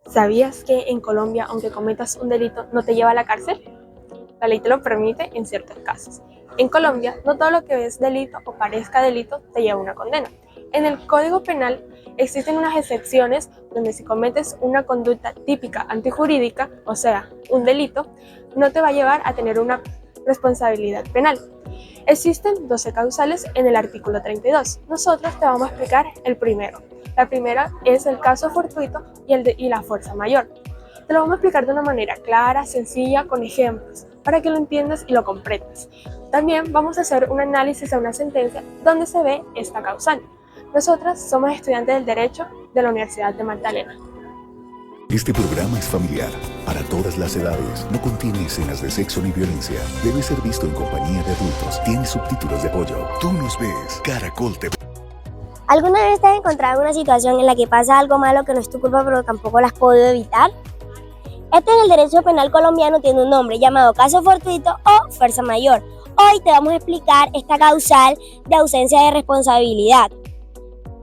¿Sabías que en Colombia, aunque cometas un delito, no te lleva a la cárcel? La ley te lo permite en ciertos casos. En Colombia, no todo lo que es delito o parezca delito te lleva a una condena. En el Código Penal existen unas excepciones donde si cometes una conducta típica antijurídica, o sea, un delito, no te va a llevar a tener una responsabilidad penal. Existen 12 causales en el artículo 32. Nosotros te vamos a explicar el primero. La primera es el caso fortuito y la fuerza mayor. Te lo vamos a explicar de una manera clara, sencilla, con ejemplos, para que lo entiendas y lo comprendas. También vamos a hacer un análisis a una sentencia donde se ve esta causal. Nosotras somos estudiantes del Derecho de la Universidad de Magdalena. Este programa es familiar, para todas las edades, no contiene escenas de sexo ni violencia, debe ser visto en compañía de adultos, tiene subtítulos de apoyo. Tú nos ves, Caracol TV. ¿Alguna vez te has encontrado en una situación en la que pasa algo malo que no es tu culpa pero tampoco lo has podido evitar? Este en el derecho penal colombiano tiene un nombre llamado caso fortuito o fuerza mayor. Hoy te vamos a explicar esta causal de ausencia de responsabilidad.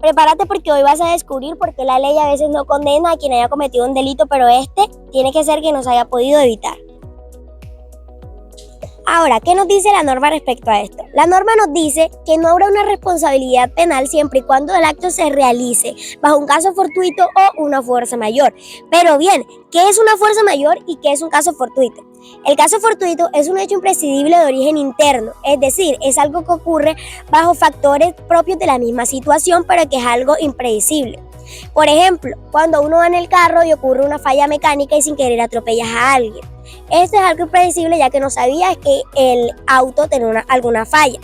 Prepárate porque hoy vas a descubrir por qué la ley a veces no condena a quien haya cometido un delito, pero tiene que ser que no se haya podido evitar. Ahora, ¿qué nos dice la norma respecto a esto? La norma nos dice que no habrá una responsabilidad penal siempre y cuando el acto se realice bajo un caso fortuito o una fuerza mayor. Pero bien, ¿qué es una fuerza mayor y qué es un caso fortuito? El caso fortuito es un hecho imprescindible de origen interno, es decir, es algo que ocurre bajo factores propios de la misma situación, pero que es algo impredecible. Por ejemplo, cuando uno va en el carro y ocurre una falla mecánica y sin querer atropellas a alguien. Esto es algo impredecible ya que no sabías que el auto tenía alguna falla.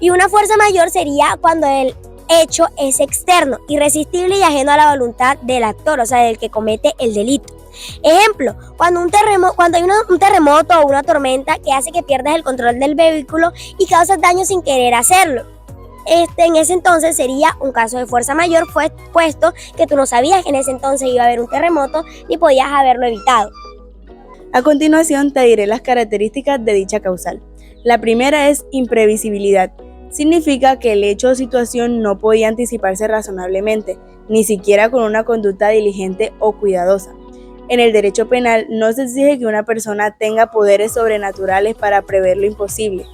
Y una fuerza mayor sería cuando el hecho es externo, irresistible y ajeno a la voluntad del actor, o sea, del que comete el delito. Ejemplo, cuando hay un terremoto o una tormenta que hace que pierdas el control del vehículo y causas daño sin querer hacerlo. En ese entonces sería un caso de fuerza mayor, puesto que tú no sabías que en ese entonces iba a haber un terremoto ni podías haberlo evitado. A continuación te diré las características de dicha causal. La primera es imprevisibilidad. Significa que el hecho o situación no podía anticiparse razonablemente, ni siquiera con una conducta diligente o cuidadosa. En el derecho penal no se exige que una persona tenga poderes sobrenaturales para prever lo imposible.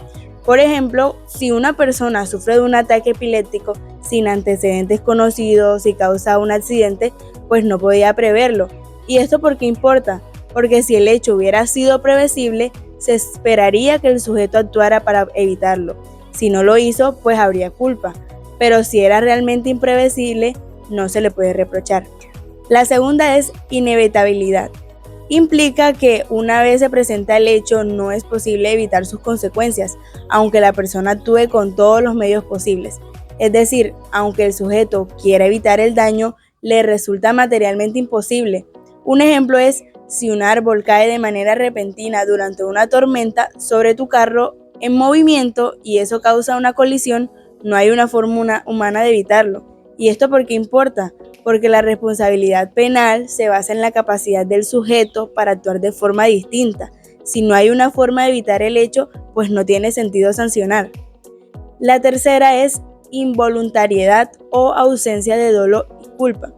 Por ejemplo, si una persona sufre de un ataque epiléptico sin antecedentes conocidos y causa un accidente, pues no podía preverlo. ¿Y esto por qué importa? Porque si el hecho hubiera sido previsible, se esperaría que el sujeto actuara para evitarlo. Si no lo hizo, pues habría culpa. Pero si era realmente imprevisible, no se le puede reprochar. La segunda es inevitabilidad. Implica que una vez se presenta el hecho, no es posible evitar sus consecuencias, aunque la persona actúe con todos los medios posibles. Es decir, aunque el sujeto quiera evitar el daño, le resulta materialmente imposible. Un ejemplo es si un árbol cae de manera repentina durante una tormenta sobre tu carro en movimiento y eso causa una colisión, no hay una forma humana de evitarlo. ¿Y esto por qué importa? Porque la responsabilidad penal se basa en la capacidad del sujeto para actuar de forma distinta. Si no hay una forma de evitar el hecho, pues no tiene sentido sancionar. La tercera es involuntariedad o ausencia de dolo y culpa.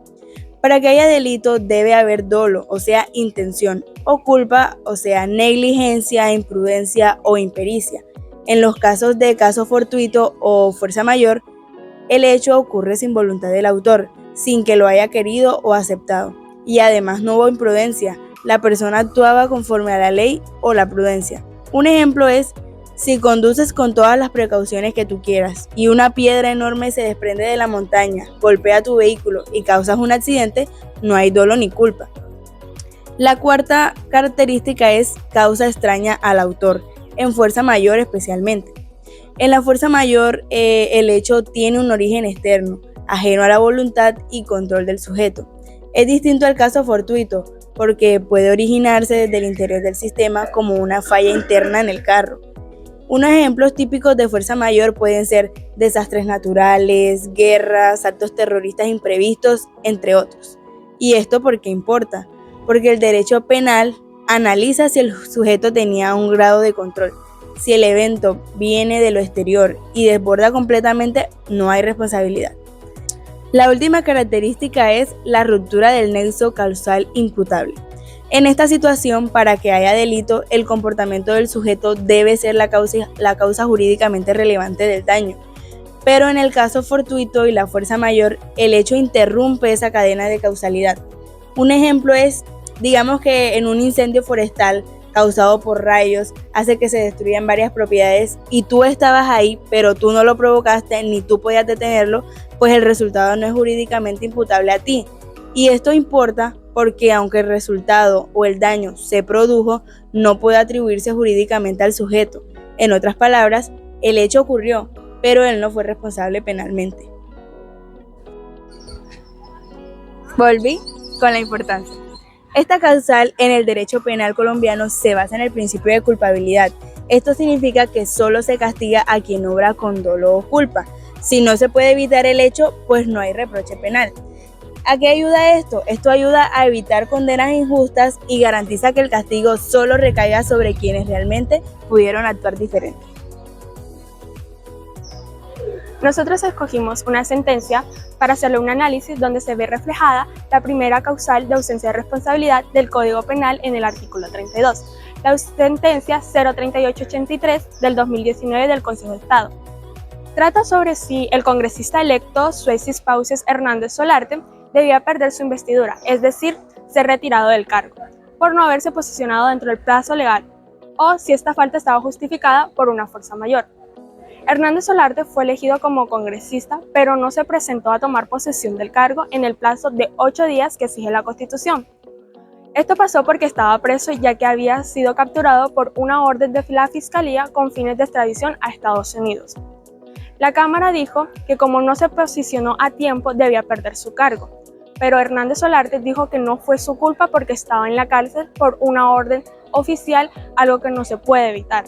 Para que haya delito debe haber dolo, o sea, intención, o culpa, o sea, negligencia, imprudencia o impericia. En los casos de caso fortuito o fuerza mayor, el hecho ocurre sin voluntad del autor, sin que lo haya querido o aceptado. Y además no hubo imprudencia, la persona actuaba conforme a la ley o la prudencia. Un ejemplo es, si conduces con todas las precauciones que tú quieras y una piedra enorme se desprende de la montaña, golpea tu vehículo y causas un accidente, no hay dolo ni culpa. La cuarta característica es causa extraña al autor, en fuerza mayor especialmente. En la fuerza mayor, el hecho tiene un origen externo, ajeno a la voluntad y control del sujeto. Es distinto al caso fortuito, porque puede originarse desde el interior del sistema como una falla interna en el carro. Unos ejemplos típicos de fuerza mayor pueden ser desastres naturales, guerras, actos terroristas imprevistos, entre otros. ¿Y esto por qué importa? Porque el derecho penal analiza si el sujeto tenía un grado de control. Si el evento viene de lo exterior y desborda completamente, no hay responsabilidad. La última característica es la ruptura del nexo causal imputable. En esta situación, para que haya delito, el comportamiento del sujeto debe ser la causa jurídicamente relevante del daño. Pero en el caso fortuito y la fuerza mayor, el hecho interrumpe esa cadena de causalidad. Un ejemplo es, digamos que en un incendio forestal causado por rayos hace que se destruyan varias propiedades y tú estabas ahí, pero tú no lo provocaste ni tú podías detenerlo, pues el resultado no es jurídicamente imputable a ti. Y esto importa porque aunque el resultado o el daño se produjo, no puede atribuirse jurídicamente al sujeto. En otras palabras, el hecho ocurrió, pero él no fue responsable penalmente. Volví con la importancia. Esta causal en el derecho penal colombiano se basa en el principio de culpabilidad. Esto significa que solo se castiga a quien obra con dolo o culpa. Si no se puede evitar el hecho, pues no hay reproche penal. ¿A qué ayuda esto? Esto ayuda a evitar condenas injustas y garantiza que el castigo solo recaiga sobre quienes realmente pudieron actuar diferente. Nosotros escogimos una sentencia para hacerle un análisis donde se ve reflejada la primera causal de ausencia de responsabilidad del Código Penal en el artículo 32, la sentencia 03883 del 2019 del Consejo de Estado. Trata sobre si el congresista electo Suecis Pauses Hernández Solarte debía perder su investidura, es decir, ser retirado del cargo, por no haberse posicionado dentro del plazo legal, o si esta falta estaba justificada por una fuerza mayor. Hernández Solarte fue elegido como congresista, pero no se presentó a tomar posesión del cargo en el plazo de 8 días que exige la Constitución. Esto pasó porque estaba preso ya que había sido capturado por una orden de la Fiscalía con fines de extradición a Estados Unidos. La Cámara dijo que como no se posicionó a tiempo debía perder su cargo, pero Hernández Solarte dijo que no fue su culpa porque estaba en la cárcel por una orden oficial, algo que no se puede evitar.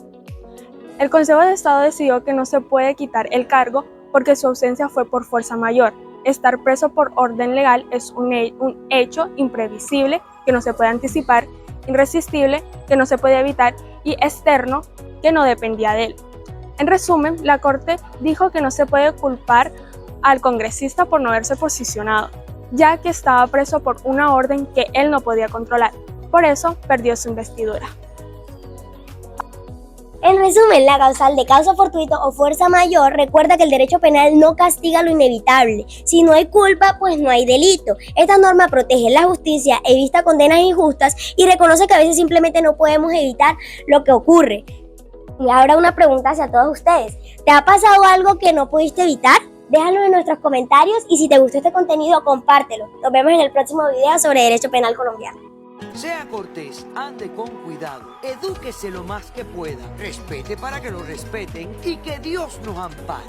El Consejo de Estado decidió que no se puede quitar el cargo porque su ausencia fue por fuerza mayor. Estar preso por orden legal es un hecho imprevisible que no se puede anticipar, irresistible que no se puede evitar y externo que no dependía de él. En resumen, la Corte dijo que no se puede culpar al congresista por no haberse posicionado, ya que estaba preso por una orden que él no podía controlar. Por eso perdió su investidura. En resumen, la causal de causa fortuito o fuerza mayor recuerda que el derecho penal no castiga lo inevitable. Si no hay culpa, pues no hay delito. Esta norma protege la justicia, evita condenas injustas y reconoce que a veces simplemente no podemos evitar lo que ocurre. Y ahora una pregunta hacia todos ustedes. ¿Te ha pasado algo que no pudiste evitar? Déjalo en nuestros comentarios y si te gustó este contenido, compártelo. Nos vemos en el próximo video sobre derecho penal colombiano. Sea cortés, ande con cuidado, edúquese lo más que pueda, respete para que lo respeten y que Dios nos ampare.